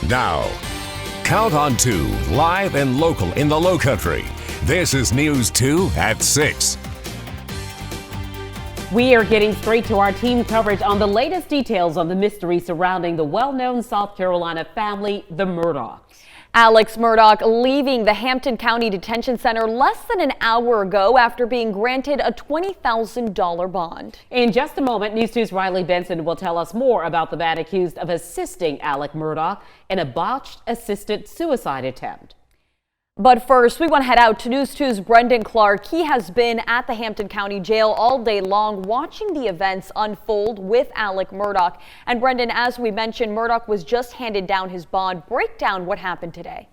Now, Count on 2, live and local in the Lowcountry. This is News 2 at 6. We are getting straight to our team coverage on the latest details on the mystery surrounding the well-known South Carolina family, the Murdaughs. Alex Murdaugh leaving the Hampton County Detention Center less than an hour ago after being granted a $20,000 bond. In just a moment, News 2's Riley Benson will tell us more about the man accused of assisting Alex Murdaugh in a botched assisted suicide attempt. But first, we want to head out to News 2's Brendan Clark. He has been at the Hampton County Jail all day long watching the events unfold with Alex Murdaugh. And Brendan, as we mentioned, Murdaugh was just handed down his bond. Break down what happened today.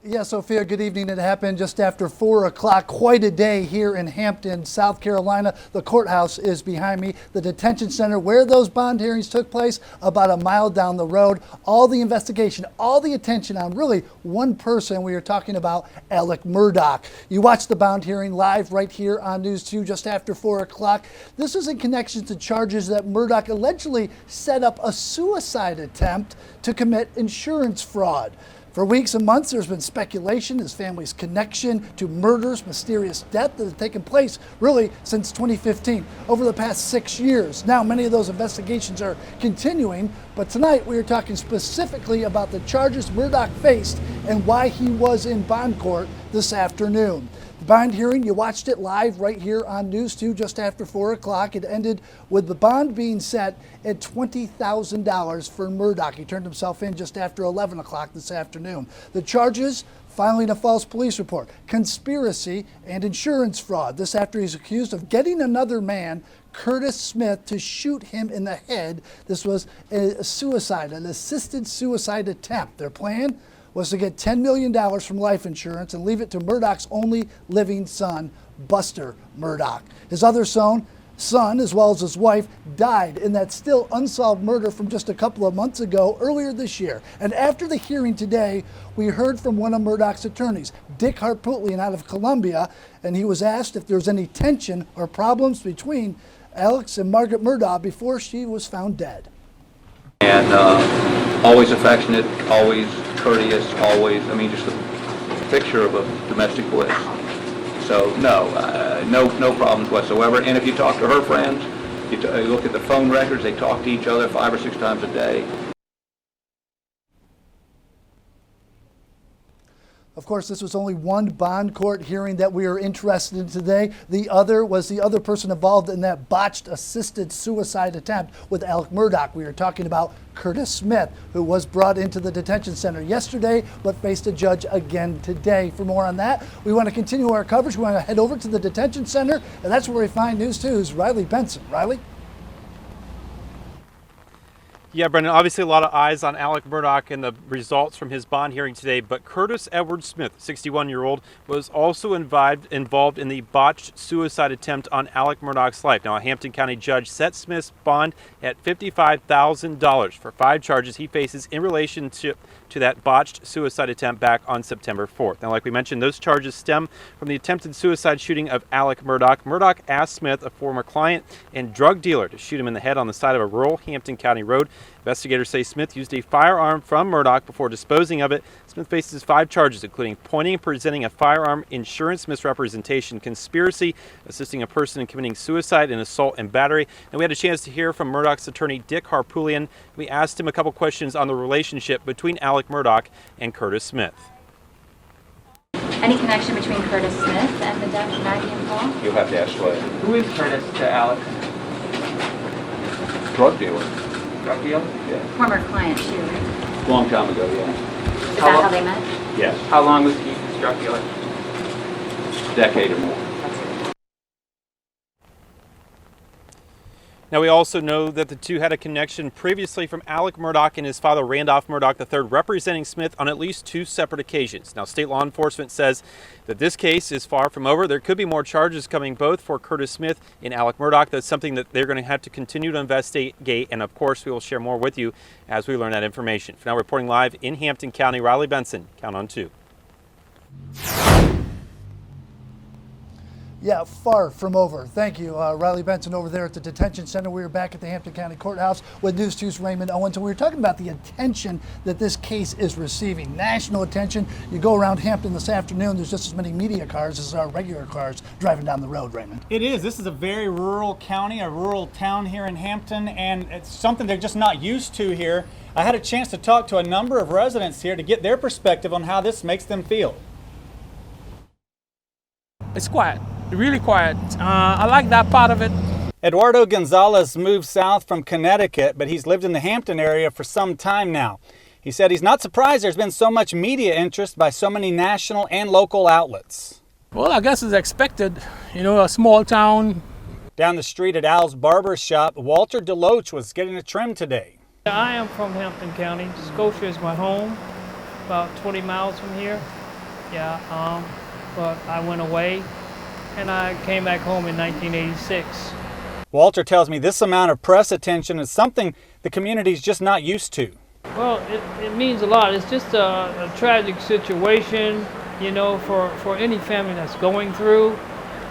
Yeah, Sophia, good evening. It happened just after 4 o'clock. Quite a day here in Hampton, South Carolina. The courthouse is behind me. The detention center where those bond hearings took place, about a mile down the road. All the investigation, all the attention on really one person. We are talking about Alex Murdaugh. You watched the bond hearing live right here on News 2 just after 4 o'clock. This is in connection to charges that Murdaugh allegedly set up a suicide attempt to commit insurance fraud. For weeks and months, there's been speculation his family's connection to murders, mysterious death that have taken place really since 2015, over the past 6 years. Now, many of those investigations are continuing, but tonight we are talking specifically about the charges Murdaugh faced and why he was in bond court this afternoon. The bond hearing, you watched it live right here on News 2 just after 4 o'clock. It ended with the bond being set at $20,000 for Murdaugh. He turned himself in just after 11 o'clock this afternoon. The charges: filing a false police report, conspiracy, and insurance fraud. This after he's accused of getting another man, Curtis Smith, to shoot him in the head. This was a suicide, an assisted suicide attempt. Their plan was to get $10 million from life insurance and leave it to Murdaugh's only living son, Buster Murdaugh. His other son, as well as his wife, died in that still unsolved murder from just a couple of months ago, earlier this year. And after the hearing today, we heard from one of Murdaugh's attorneys, Dick Harpootlian out of Columbia, and he was asked if there was any tension or problems between Alex and Margaret Murdaugh before she was found dead. And always affectionate, always courteous, always, just a picture of a domestic bliss. So no problems whatsoever. And if you talk to her friends, you look at the phone records, they talk to each other 5 or 6 times a day. Of course, this was only one bond court hearing that we are interested in today. The other was the other person involved in that botched assisted suicide attempt with Alex Murdaugh. We are talking about Curtis Smith, who was brought into the detention center yesterday but faced a judge again today. For more on that, we want to continue our coverage. We want to head over to the detention center, and that's where we find News 2's Riley Benson. Riley? Yeah, Brendan, obviously a lot of eyes on Alex Murdaugh and the results from his bond hearing today, but Curtis Edward Smith, 61-year-old, was also involved in the botched suicide attempt on Alex Murdaugh's life. Now, a Hampton County judge set Smith's bond at $55,000 for 5 charges he faces in relation to that botched suicide attempt back on September 4th. Now, like we mentioned, those charges stem from the attempted suicide shooting of Alex Murdaugh. Murdaugh asked Smith, a former client and drug dealer, to shoot him in the head on the side of a rural Hampton County road. Investigators say Smith used a firearm from Murdaugh before disposing of it. Smith faces 5 charges, including pointing and presenting a firearm, insurance misrepresentation, conspiracy, assisting a person in committing suicide, and assault and battery. And we had a chance to hear from Murdaugh's attorney, Dick Harpootlian. We asked him a couple questions on the relationship between Alex Murdaugh and Curtis Smith. Any connection between Curtis Smith and the death of Maggie and Paul? You'll have to ask Slade. Who is Curtis to Alex? Drug dealer. Drug dealer? Yeah. Former client too, right? Long time ago, yeah. Is that how they met? Yes. How long was he his drug dealer? Decade or more. Now, we also know that the two had a connection previously from Alex Murdaugh and his father, Randolph Murdaugh III, representing Smith on at least 2 separate occasions. Now, state law enforcement says that this case is far from over. There could be more charges coming both for Curtis Smith and Alex Murdaugh. That's something that they're going to have to continue to investigate, and of course, we will share more with you as we learn that information. For now, reporting live in Hampton County, Riley Benson, Count on 2. Yeah, far from over. Thank you, Riley Benson over there at the detention center. We were back at the Hampton County Courthouse with News 2's Raymond Owens, and we were talking about the attention that this case is receiving. National attention. You go around Hampton this afternoon, there's just as many media cars as there are regular cars driving down the road, Raymond. It is. This is a very rural county, a rural town here in Hampton, and it's something they're just not used to here. I had a chance to talk to a number of residents here to get their perspective on how this makes them feel. It's quiet, really quiet. I like that part of it. Eduardo Gonzalez moved south from Connecticut, but he's lived in the Hampton area for some time now. He said he's not surprised there's been so much media interest by so many national and local outlets. Well, I guess it's expected, you know, a small town. Down the street at Al's barber shop, Walter DeLoach was getting a trim today. I am from Hampton County. Scotia is my home, about 20 miles from here. Yeah, but I went away and I came back home in 1986. Walter tells me this amount of press attention is something the community's just not used to. Well, it means a lot. It's just a tragic situation, you know, for any family that's going through.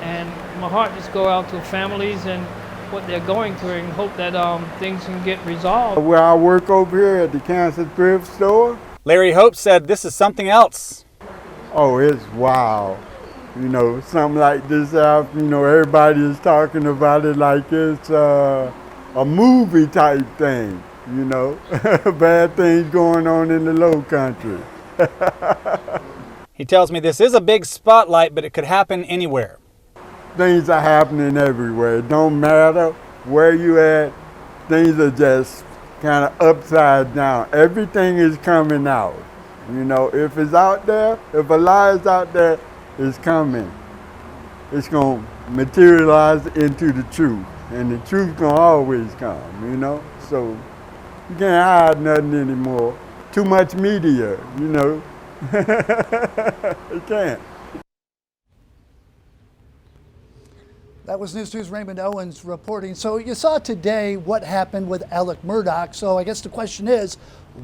And my heart just go out to families and what they're going through and hope that things can get resolved. Where I work over here at the Kansas thrift store. Larry Hope said this is something else. Oh, it's wild. You know, something like this out, you know, everybody is talking about it like it's a movie type thing, you know. Bad things going on in the low country. He tells me this is a big spotlight, but it could happen anywhere. Things are happening everywhere. It don't matter where you at. Things are just kind of upside down. Everything is coming out. You know, if it's out there, if a lie is out there, it's coming. It's going to materialize into the truth. And the truth going to always come, you know. So you can't hide nothing anymore. Too much media, you know. You can't. That was News 2's Raymond Owens reporting. So you saw today what happened with Alec Murdaugh. So I guess the question is,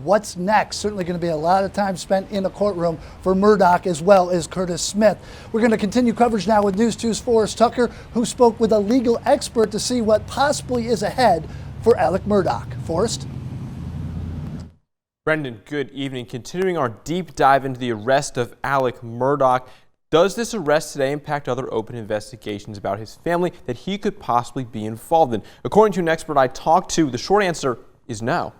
what's next? Certainly going to be a lot of time spent in the courtroom for Murdaugh as well as Curtis Smith. We're going to continue coverage now with News 2's Forrest Tucker, who spoke with a legal expert to see what possibly is ahead for Alec Murdaugh. Forrest? Brendan, good evening. Continuing our deep dive into the arrest of Alec Murdaugh. Does this arrest today impact other open investigations about his family that he could possibly be involved in? According to an expert I talked to, the short answer is no.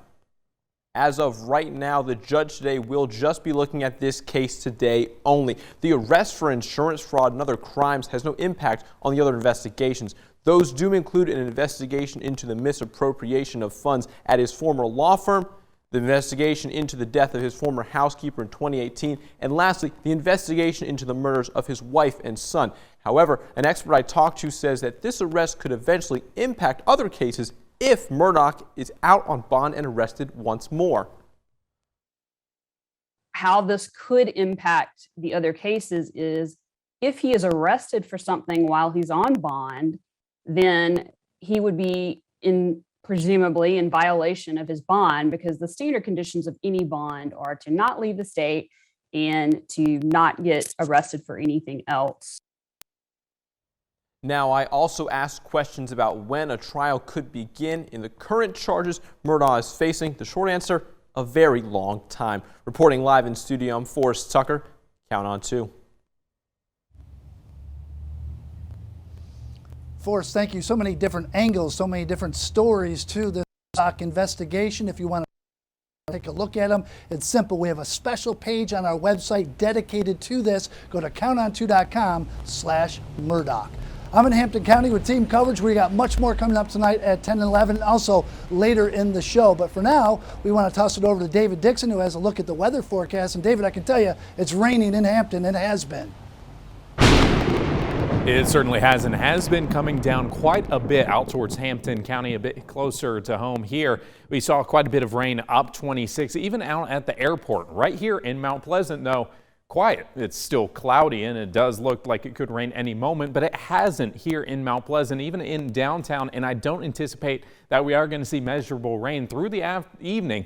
As of right now, the judge today will just be looking at this case today only. The arrest for insurance fraud and other crimes has no impact on the other investigations. Those do include an investigation into the misappropriation of funds at his former law firm, the investigation into the death of his former housekeeper in 2018, and lastly, the investigation into the murders of his wife and son. However, an expert I talked to says that this arrest could eventually impact other cases if Murdaugh is out on bond and arrested once more. How this could impact the other cases is if he is arrested for something while he's on bond, then he would be presumably in violation of his bond, because the standard conditions of any bond are to not leave the state and to not get arrested for anything else. Now, I also asked questions about when a trial could begin in the current charges Murdaugh is facing. The short answer, a very long time. Reporting live in studio, I'm Forrest Tucker. Count on 2. Forrest, thank you. So many different angles, so many different stories to this investigation. If you want to take a look at them, it's simple. We have a special page on our website dedicated to this. Go to counton2.com/Murdaugh. I'm in Hampton County with team coverage. We got much more coming up tonight at 10 and 11, and also later in the show. But for now, we want to toss it over to David Dixon, who has a look at the weather forecast. And David, I can tell you, it's raining in Hampton, and it has been. It certainly has, and has been coming down quite a bit out towards Hampton County, a bit closer to home here. We saw quite a bit of rain, up 26, even out at the airport. Right here in Mount Pleasant, though, quiet. It's still cloudy and it does look like it could rain any moment, but it hasn't here in Mount Pleasant, even in downtown, and I don't anticipate that we are going to see measurable rain through the evening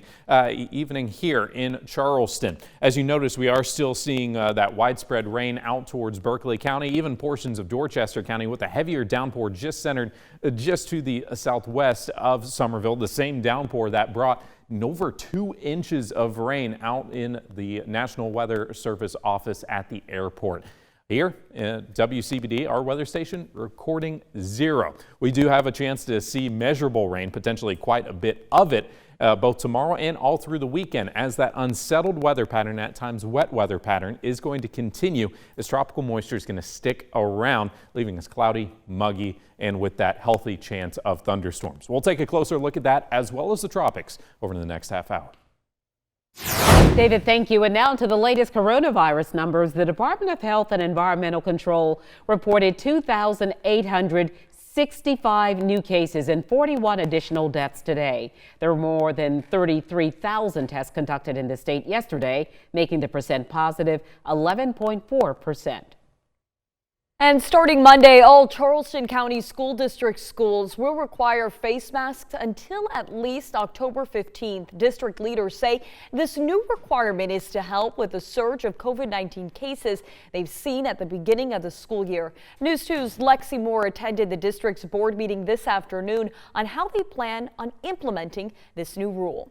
here in Charleston. As you notice, we are still seeing that widespread rain out towards Berkeley County, even portions of Dorchester County, with a heavier downpour just centered just to the southwest of Somerville. The same downpour that brought over 2 inches of rain out in the National Weather Service office at the airport. Here at WCBD, our weather station, recording 0. We do have a chance to see measurable rain, potentially quite a bit of it, both tomorrow and all through the weekend, as that unsettled weather pattern, at times wet weather pattern, is going to continue as tropical moisture is going to stick around, leaving us cloudy, muggy, and with that healthy chance of thunderstorms. We'll take a closer look at that as well as the tropics over the next half hour. David, thank you. And now to the latest coronavirus numbers. The Department of Health and Environmental Control reported 2,865 new cases and 41 additional deaths today. There were more than 33,000 tests conducted in the state yesterday, making the percent positive 11.4%. And starting Monday, all Charleston County School District schools will require face masks until at least October 15th. District leaders say this new requirement is to help with the surge of COVID-19 cases they've seen at the beginning of the school year. News 2's Lexi Moore attended the district's board meeting this afternoon on how they plan on implementing this new rule.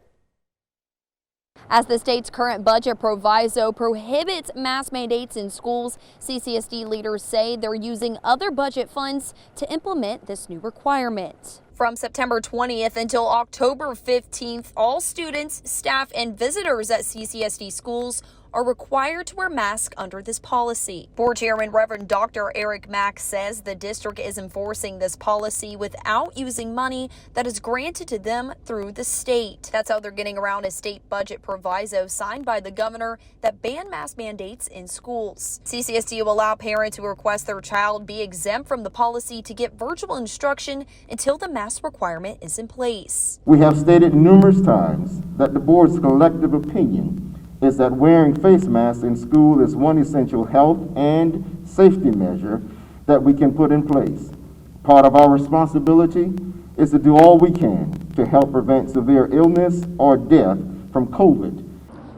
As the state's current budget proviso prohibits mask mandates in schools, CCSD leaders say they're using other budget funds to implement this new requirement. From September 20th until October 15th, all students, staff, and visitors at CCSD schools are required to wear masks under this policy. Board Chairman Reverend Dr. Eric Mack says the district is enforcing this policy without using money that is granted to them through the state. That's how they're getting around a state budget proviso signed by the governor that ban mask mandates in schools. CCSD will allow parents who request their child be exempt from the policy to get virtual instruction until the mask requirement is in place. We have stated numerous times that the board's collective opinion is that wearing face masks in school is one essential health and safety measure that we can put in place. Part of our responsibility is to do all we can to help prevent severe illness or death from COVID.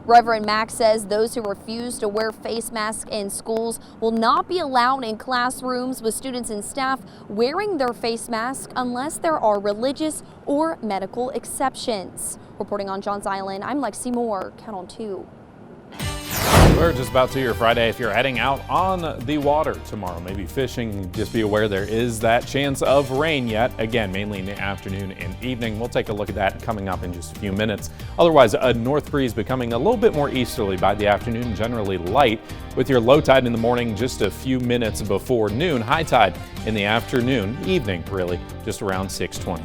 Reverend Mack says those who refuse to wear face masks in schools will not be allowed in classrooms with students and staff wearing their face mask unless there are religious or medical exceptions. Reporting on Johns Island, I'm Lexi Moore, Count on 2. We're just about to your Friday. If you're heading out on the water tomorrow, maybe fishing, just be aware there is that chance of rain yet. Again, mainly in the afternoon and evening. We'll take a look at that coming up in just a few minutes. Otherwise, a north breeze becoming a little bit more easterly by the afternoon, generally light, with your low tide in the morning just a few minutes before noon. High tide in the afternoon, evening really, just around 6:20.